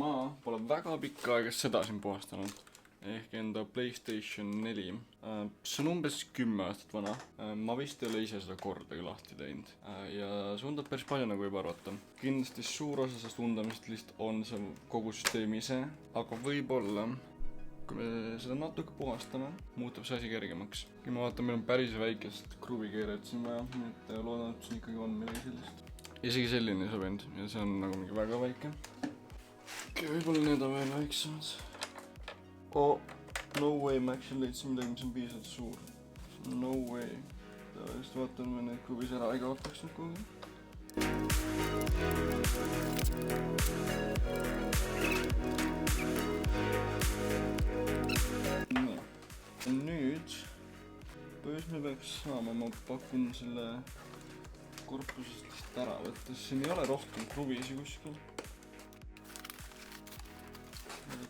ma pole väga pikka aega seda siin puhastanud. Ehk enda PlayStation 4. See on umbes 10 aastat vana. Ma vist ei ole ise seda kordagi lahti teinud. Ja see undab päris palju, nagu võib arvata. Kindlasti suur osa sellest undamist lihtsalt on see kogu süsteemi ise. Aga võib-olla, kui me seda natuke puhastame, muutub see asi kergemaks. Kui ma vaatan, meil on päris väikest kruvikeeret siin vaja. Nüüd loodan, et siin ikkagi on midagi sellist. Isegi selline ei sobinud ja see on nagu mingi väga väike. Võib-olla need on veel väiksemad. Oh, no way, ma actually leidsin midagi, mis on piisavalt suur. No way. Just vaatan, me need kruvis ära ei kaotaks nüüd kuhugi. Nii. Nüüd, põhjus me peaks saama, ma pakun selle korpusest lihtsalt ära võtta. Siin ei ole rohkem kruvisi kuskil.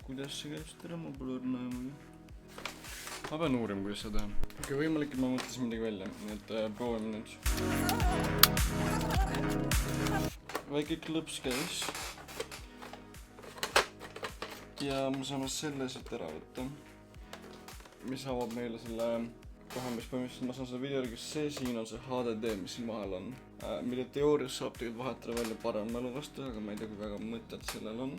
Kuidas see käib seda ära, ma pole õrna aimugi. Ma pean uurima, kuidas seda teha. Okei, võimalik, et ma mõtlesin midagi välja, nii et proovime nüüd. Väike klõps käis. Ja me saame selle siit ära võtta. Mis avab meile selle kohe, mis põhimõtteliselt ma saan seda videolegi, see siin on see HDD, mis siin vahel on. Mille teoorias saab tegelikult vahetada välja parem mälu vastu, aga ma ei tea, kui väga mõtet sellel on.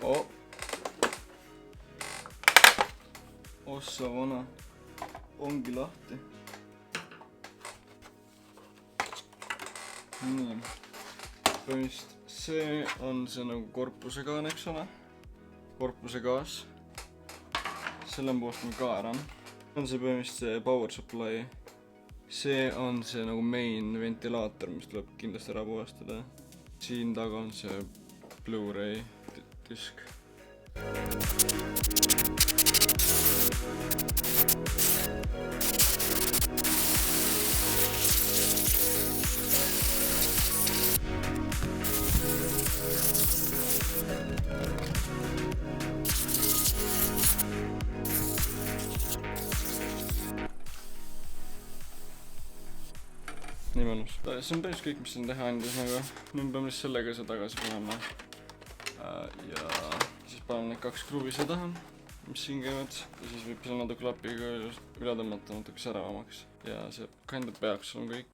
Oh. Ossa vana. Ongi lahti. Nii. Põhimõtteliselt see on see nagu korpuse kaan, eks ole. Korpuse gaas. Selle on puhastame ka ära. On see põhimõtteliselt see power supply. See on see nagu main ventilaator, mis tuleb kindlasti ära puhastada. Siin taga on see Blu-ray disk. Nii mõnus. See on päris kõik, mis siin teha andis, aga nüüd peame lihtsalt sellega see tagasi panema. Ja siis paneme need 2 kruvi siia taha, mis siin käivad. Ja siis võib seal natuke lapiga üle tõmmata natuke säravamaks. Ja see kandab peaks on kõik.